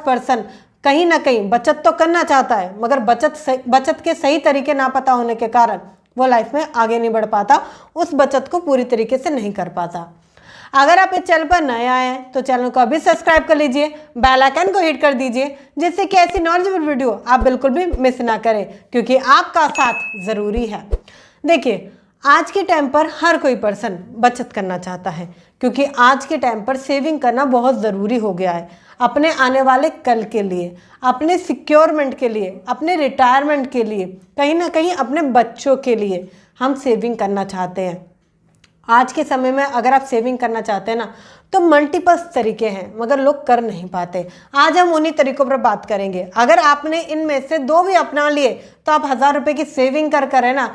Person कहीं ना कहीं बचत तो करना चाहता है, मगर बचत के सही तरीके ना पता होने के कारण वो लाइफ में आगे नहीं बढ़ पाता, उस बचत को पूरी तरीके से नहीं कर पाता। अगर आप इस चैनल पर नए आए हैं तो चैनल को अभी सब्सक्राइब कर लीजिए, बेल आइकन को हिट कर दीजिए, जिससे कि ऐसी नॉलेजेबल वीडियो आप बिल्कुल भी मिस ना करें, क्योंकि आपका साथ ज़रूरी है। देखिए, आज के टाइम पर हर कोई पर्सन बचत करना चाहता है, क्योंकि आज के टाइम पर सेविंग करना बहुत ज़रूरी हो गया है अपने आने वाले कल के लिए, अपने सिक्योरमेंट के लिए, अपने रिटायरमेंट के लिए, कहीं ना कहीं अपने बच्चों के लिए हम सेविंग करना चाहते हैं। आज के समय में अगर आप सेविंग करना चाहते हैं ना, तो मल्टीपल तरीके हैं, मगर लोग कर नहीं पाते। आज हम उन्हीं तरीकों पर बात करेंगे। अगर आपने इनमें से 2 भी अपना लिए तो आप 1000 रुपये की सेविंग कर है ना,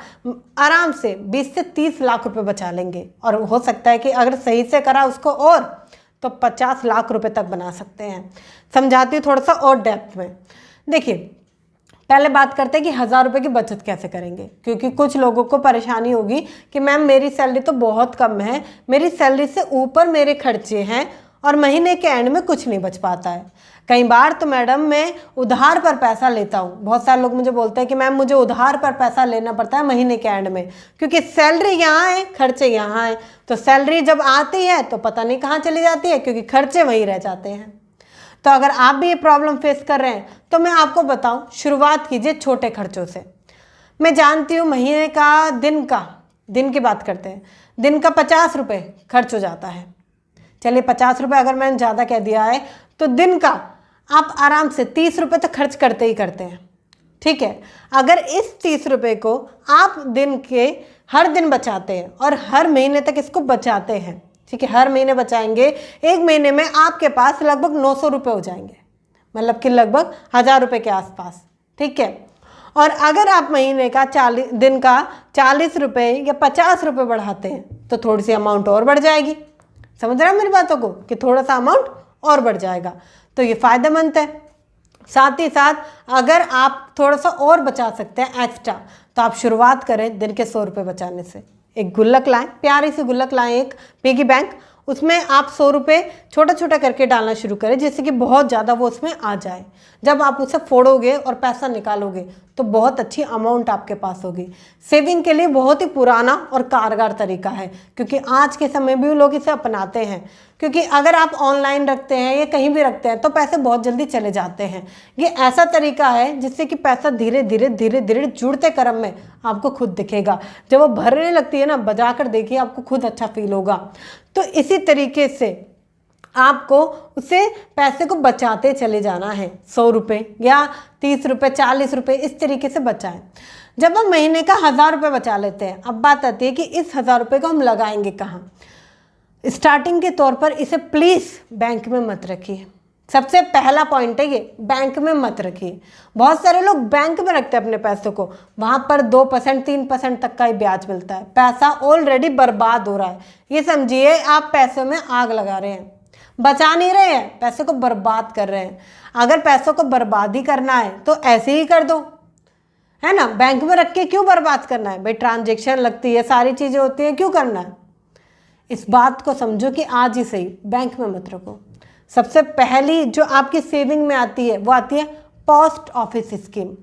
आराम से 20 से 30 लाख रुपए बचा लेंगे। और हो सकता है कि अगर सही से करा उसको और तो 50 लाख रुपए तक बना सकते हैं। समझाती हूँ थोड़ा सा और डेप्थ में। देखिए, पहले बात करते हैं कि 1000 रुपये की बचत कैसे करेंगे, क्योंकि कुछ लोगों को परेशानी होगी कि मैम मेरी सैलरी तो बहुत कम है, मेरी सैलरी से ऊपर मेरे खर्चे हैं और महीने के एंड में कुछ नहीं बच पाता है। कई बार तो मैडम मैं उधार पर पैसा लेता हूँ। बहुत सारे लोग मुझे बोलते हैं कि मैम मुझे उधार पर पैसा लेना पड़ता है महीने के एंड में, क्योंकि सैलरी यहाँ है, खर्चे यहाँ हैं। तो सैलरी जब आती है तो पता नहीं कहाँ चली जाती है, क्योंकि खर्चे वहीं रह जाते हैं। तो अगर आप भी ये प्रॉब्लम फेस कर रहे हैं तो मैं आपको बताऊं, शुरुआत कीजिए छोटे खर्चों से। मैं जानती हूँ महीने का दिन की बात करते हैं, दिन का 50 रुपये खर्च हो जाता है। चलिए 50 रुपये अगर मैंने ज़्यादा कह दिया है तो दिन का आप आराम से 30 रुपये तो खर्च करते ही करते हैं। ठीक है, अगर इस 30 रुपये को आप दिन के हर दिन बचाते हैं और हर महीने तक इसको बचाते हैं, ठीक है, हर महीने बचाएंगे, एक महीने में आपके पास लगभग 900 रुपये हो जाएंगे, मतलब कि लगभग 1000 रुपये के आसपास। ठीक है, और अगर आप महीने का दिन का 40 रुपये या 50 रुपये बढ़ाते हैं तो थोड़ी सी अमाउंट और बढ़ जाएगी। समझ रहे हैं मेरी बातों को कि थोड़ा सा अमाउंट और बढ़ जाएगा, तो ये फ़ायदेमंद है। साथ ही साथ अगर आप थोड़ा सा और बचा सकते हैं एक्स्ट्रा, तो आप शुरुआत करें दिन के 100 रुपये बचाने से। एक गुल्लक लाएं, प्यारी सी गुल्लक लाएं, एक पिगी बैंक, उसमें आप 100 रुपये छोटा छोटा करके डालना शुरू करें, जिससे कि बहुत ज़्यादा वो उसमें आ जाए। जब आप उसे फोड़ोगे और पैसा निकालोगे तो बहुत अच्छी अमाउंट आपके पास होगी। सेविंग के लिए बहुत ही पुराना और कारगर तरीका है, क्योंकि आज के समय भी लोग इसे अपनाते हैं। क्योंकि अगर आप ऑनलाइन रखते हैं या कहीं भी रखते हैं तो पैसे बहुत जल्दी चले जाते हैं। ये ऐसा तरीका है जिससे कि पैसा धीरे धीरे जुड़ते क्रम में आपको खुद दिखेगा। जब वो भरने लगती है ना, बजा कर देखिए, आपको खुद अच्छा फील होगा। तो इसी तरीके से आपको उसे पैसे को बचाते चले जाना है। 100 रुपये या 30 रुपये, 40 रुपये, इस तरीके से बचाएं। जब हम महीने का 1000 रुपये बचा लेते हैं, अब बात आती है कि इस 1000 रुपये को हम लगाएंगे कहाँ। स्टार्टिंग के तौर पर इसे प्लीज़ बैंक में मत रखिए। सबसे पहला पॉइंट है ये, बैंक में मत रखिए। बहुत सारे लोग बैंक में रखते हैं अपने पैसों को, वहाँ पर 2%, 3% तक का ही ब्याज मिलता है। पैसा ऑलरेडी बर्बाद हो रहा है। ये समझिए आप पैसों में आग लगा रहे हैं, बचा नहीं रहे हैं, पैसे को बर्बाद कर रहे हैं। अगर पैसों को बर्बाद ही करना है तो ऐसे ही कर दो, है ना। बैंक में रख के क्यों बर्बाद करना है भाई, ट्रांजेक्शन लगती है, सारी चीज़ें होती हैं, क्यों करना है। इस बात को समझो कि आज ही सही बैंक में मत रखो। सबसे पहली जो आपकी सेविंग में आती है वो आती है पोस्ट ऑफिस स्कीम।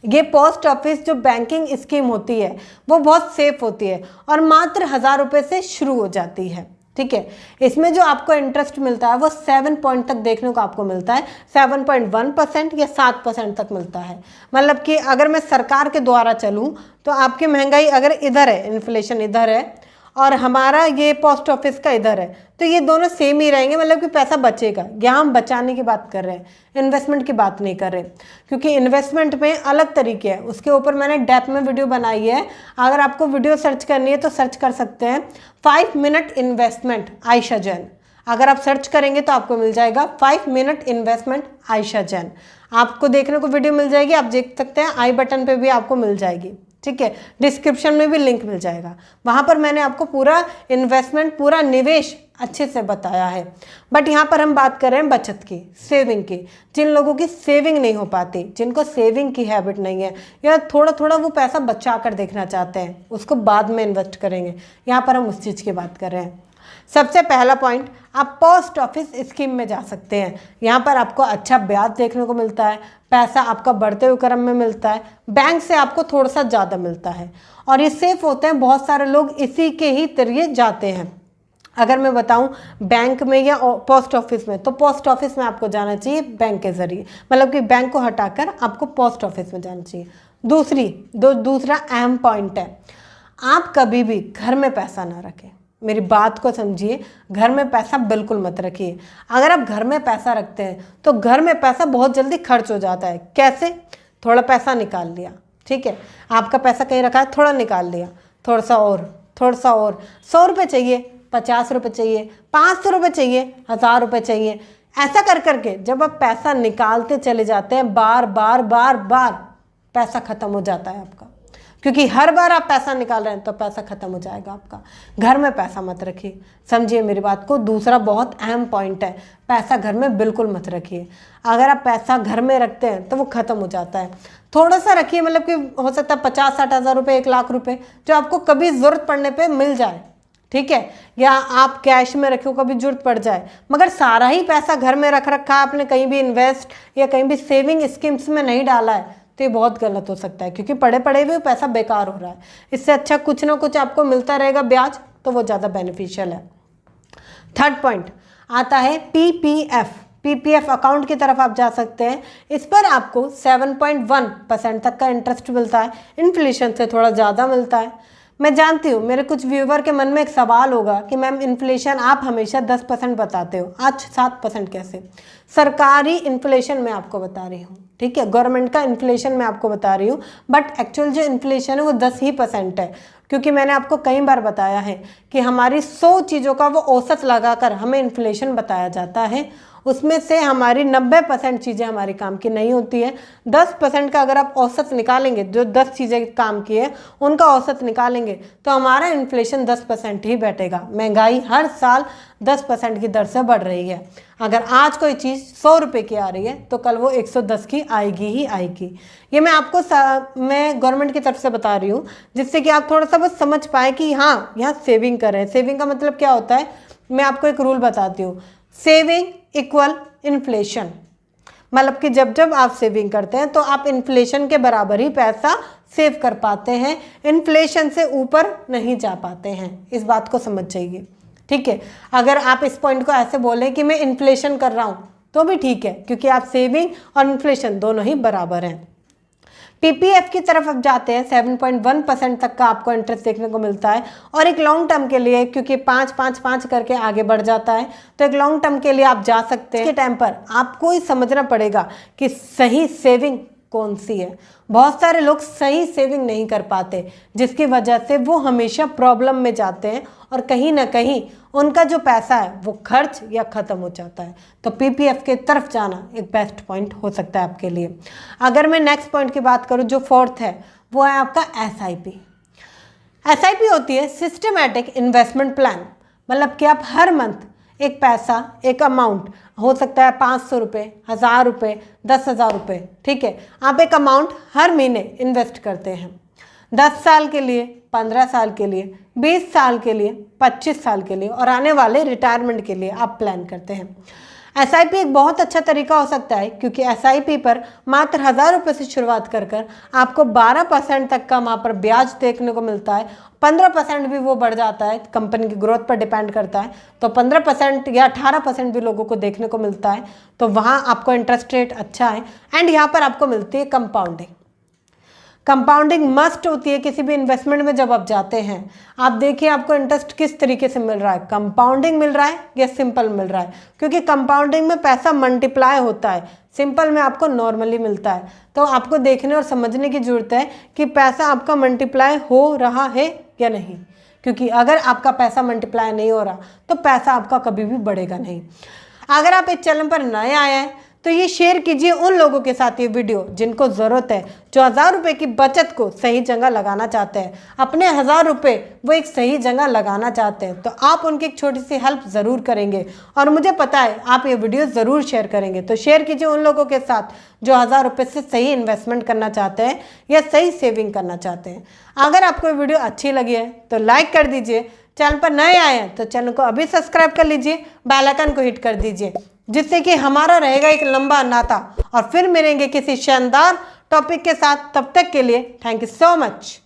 ये पोस्ट ऑफिस जो बैंकिंग स्कीम होती है वो बहुत सेफ होती है और मात्र 1000 रुपये से शुरू हो जाती है। ठीक है, इसमें जो आपको इंटरेस्ट मिलता है वो 7 पॉइंट तक देखने को आपको मिलता है, 7.1% या 7% तक मिलता है। मतलब कि अगर मैं सरकार के द्वारा चलूँ तो आपकी महंगाई अगर इधर है, इन्फ्लेशन इधर है और हमारा ये पोस्ट ऑफिस का इधर है, तो ये दोनों सेम ही रहेंगे, मतलब कि पैसा बचेगा। यहाँ हम बचाने की बात कर रहे हैं, इन्वेस्टमेंट की बात नहीं कर रहे, क्योंकि इन्वेस्टमेंट में अलग तरीके हैं। उसके ऊपर मैंने डेप्थ में वीडियो बनाई है, अगर आपको वीडियो सर्च करनी है तो सर्च कर सकते हैं 5 मिनट इन्वेस्टमेंट आयशा जैन। अगर आप सर्च करेंगे तो आपको मिल जाएगा 5 मिनट इन्वेस्टमेंट आयशा जैन, आपको देखने को वीडियो मिल जाएगी। आप देख सकते हैं, आई बटन पे भी आपको मिल जाएगी। ठीक है, डिस्क्रिप्शन में भी लिंक मिल जाएगा, वहाँ पर मैंने आपको पूरा इन्वेस्टमेंट, पूरा निवेश अच्छे से बताया है। बट यहाँ पर हम बात कर रहे हैं बचत की, सेविंग की। जिन लोगों की सेविंग नहीं हो पाती, जिनको सेविंग की हैबिट नहीं है, या थोड़ा थोड़ा वो पैसा बचा कर देखना चाहते हैं, उसको बाद में इन्वेस्ट करेंगे, यहाँ पर हम उस चीज़ की बात कर रहे हैं। सबसे पहला पॉइंट, आप पोस्ट ऑफिस स्कीम में जा सकते हैं। यहाँ पर आपको अच्छा ब्याज देखने को मिलता है, पैसा आपका बढ़ते हुए क्रम में मिलता है, बैंक से आपको थोड़ा सा ज़्यादा मिलता है और ये सेफ होते हैं। बहुत सारे लोग इसी के ही जरिए जाते हैं। अगर मैं बताऊं बैंक में या पोस्ट ऑफिस में, तो पोस्ट ऑफिस में आपको जाना चाहिए बैंक के ज़रिए, मतलब कि बैंक को हटाकर आपको पोस्ट ऑफिस में जाना चाहिए। दूसरा अहम पॉइंट है, आप कभी भी घर में पैसा ना रखें। मेरी बात को समझिए, घर में पैसा बिल्कुल मत रखिए। अगर आप घर में पैसा रखते हैं तो घर में पैसा बहुत जल्दी खर्च हो जाता है। कैसे? थोड़ा पैसा निकाल लिया, ठीक है, आपका पैसा कहीं रखा है, थोड़ा निकाल लिया, थोड़ा सा और 100 रुपये चाहिए, 50 रुपये चाहिए, 500 रुपये चाहिए, 1000 रुपये चाहिए। ऐसा कर करके जब आप पैसा निकालते चले जाते हैं, बार बार पैसा खत्म हो जाता है आपका, क्योंकि हर बार आप पैसा निकाल रहे हैं तो पैसा खत्म हो जाएगा आपका। घर में पैसा मत रखिए, समझिए मेरी बात को। दूसरा बहुत अहम पॉइंट है, पैसा घर में बिल्कुल मत रखिए। अगर आप पैसा घर में रखते हैं तो वो खत्म हो जाता है। थोड़ा सा रखिए, मतलब कि हो सकता है 50-60 हज़ार रुपये, 1 लाख रुपये, जो आपको कभी ज़रूरत पड़ने पर मिल जाए, ठीक है, या आप कैश में रखे हो, कभी जरूरत पड़ जाए। मगर सारा ही पैसा घर में रख रखा है आपने, कहीं भी इन्वेस्ट या कहीं भी सेविंग स्कीम्स में नहीं डाला है, तो ये बहुत गलत हो सकता है, क्योंकि पड़े पड़े हुए पैसा बेकार हो रहा है। इससे अच्छा कुछ ना कुछ आपको मिलता रहेगा ब्याज, तो वो ज़्यादा बेनिफिशियल है। थर्ड पॉइंट आता है पीपीएफ अकाउंट की तरफ आप जा सकते हैं। इस पर आपको 7.1% तक का इंटरेस्ट मिलता है, इन्फ्लेशन से थोड़ा ज़्यादा मिलता है। मैं जानती हूँ मेरे कुछ व्यूवर के मन में एक सवाल होगा कि मैम इन्फ्लेशन आप हमेशा 10% बताते हो, आज 7% कैसे? सरकारी इन्फ्लेशन मैं आपको बता रही हूँ, ठीक है, गवर्नमेंट का इन्फ्लेशन मैं आपको बता रही हूँ, बट एक्चुअल जो इन्फ्लेशन है वो 10% है। क्योंकि मैंने आपको कई बार बताया है कि हमारी 100 चीज़ों का वो औसत लगाकर हमें इन्फ्लेशन बताया जाता है। उसमें से हमारी 90% चीज़ें हमारी काम की नहीं होती है। 10% का अगर आप औसत निकालेंगे, जो 10 चीज़ें काम की है उनका औसत निकालेंगे, तो हमारा इन्फ्लेशन 10% ही बैठेगा। महंगाई हर साल 10% की दर से बढ़ रही है। अगर आज कोई चीज़ 100 रुपये की आ रही है तो कल वो 110 की आएगी ही आएगी। ये मैं आपको मैं गवर्नमेंट की तरफ से बता रही हूँ, जिससे कि आप थोड़ा सा बस समझ पाए कि हाँ, यहाँ सेविंग करें। सेविंग का मतलब क्या होता है, मैं आपको एक रूल बताती हूँ। सेविंग इक्वल इन्फ्लेशन, मतलब कि जब जब आप सेविंग करते हैं तो आप इन्फ्लेशन के बराबर ही पैसा सेव कर पाते हैं, इन्फ्लेशन से ऊपर नहीं जा पाते हैं। इस बात को समझ जाइए, ठीक है। अगर आप इस पॉइंट को ऐसे बोलें कि मैं इन्फ्लेशन कर रहा हूँ तो भी ठीक है, क्योंकि आप सेविंग और इन्फ्लेशन दोनों ही बराबर हैं। पीपीएफ की तरफ आप जाते हैं, 7.1% तक का आपको इंटरेस्ट देखने को मिलता है। और एक लॉन्ग टर्म के लिए, क्योंकि 5 करके आगे बढ़ जाता है, तो एक लॉन्ग टर्म के लिए आप जा सकते हैं। इसके टाइम पर आपको ही समझना पड़ेगा कि सही सेविंग कौन सी है। बहुत सारे लोग सही सेविंग नहीं कर पाते, जिसकी वजह से वो हमेशा प्रॉब्लम में जाते हैं और कहीं ना कहीं उनका जो पैसा है वो खर्च या ख़त्म हो जाता है। तो पीपीएफ के तरफ जाना एक बेस्ट पॉइंट हो सकता है आपके लिए। अगर मैं नेक्स्ट पॉइंट की बात करूँ, जो फोर्थ है, वो है आपका एसआईपी। एसआईपी होती है सिस्टमैटिक इन्वेस्टमेंट प्लान, मतलब कि आप हर मंथ एक पैसा, एक अमाउंट, हो सकता है 500 रुपये, 1000 रुपये, 10,000 रुपये, ठीक है, आप एक अमाउंट हर महीने इन्वेस्ट करते हैं। 10 साल के लिए, 15 साल के लिए, 20 साल के लिए, 25 साल के लिए और आने वाले रिटायरमेंट के लिए आप प्लान करते हैं। एसआईपी एक बहुत अच्छा तरीका हो सकता है, क्योंकि एसआईपी पर मात्र 1000 रुपये से शुरुआत कर आपको 12% तक का वहाँ पर ब्याज देखने को मिलता है। 15% भी वो बढ़ जाता है, कंपनी की ग्रोथ पर डिपेंड करता है, तो 15% या 18% भी लोगों को देखने को मिलता है। तो वहाँ आपको इंटरेस्ट रेट अच्छा है। एंड यहाँ पर आपको मिलती है कंपाउंडिंग। कंपाउंडिंग मस्ट होती है किसी भी इन्वेस्टमेंट में। जब आप जाते हैं, आप देखिए आपको इंटरेस्ट किस तरीके से मिल रहा है, कंपाउंडिंग मिल रहा है या सिंपल मिल रहा है, क्योंकि कंपाउंडिंग में पैसा मल्टीप्लाई होता है, सिंपल में आपको नॉर्मली मिलता है। तो आपको देखने और समझने की जरूरत है कि पैसा आपका मल्टीप्लाई हो रहा है या नहीं, क्योंकि अगर आपका पैसा मल्टीप्लाई नहीं हो रहा तो पैसा आपका कभी भी बढ़ेगा नहीं। अगर आप इस चैनल पर नए आए हैं तो ये शेयर कीजिए उन लोगों के साथ ये वीडियो जिनको ज़रूरत है, जो 1000 रुपये की बचत को सही जगह लगाना चाहते हैं। अपने 1000 रुपये वो एक सही जगह लगाना चाहते हैं, तो आप उनकी एक छोटी सी हेल्प ज़रूर करेंगे और मुझे पता है आप ये वीडियो ज़रूर शेयर करेंगे। तो शेयर कीजिए उन लोगों के साथ जो 1000 रुपये से सही इन्वेस्टमेंट करना चाहते हैं या सही सेविंग करना चाहते हैं। अगर आपको ये वीडियो अच्छी लगी है तो लाइक कर दीजिए, चैनल पर नए आए हैं तो चैनल को अभी सब्सक्राइब कर लीजिए, बेल आइकन को हिट कर दीजिए, जिससे कि हमारा रहेगा एक लंबा नाता। और फिर मिलेंगे किसी शानदार टॉपिक के साथ। तब तक के लिए थैंक यू सो मच।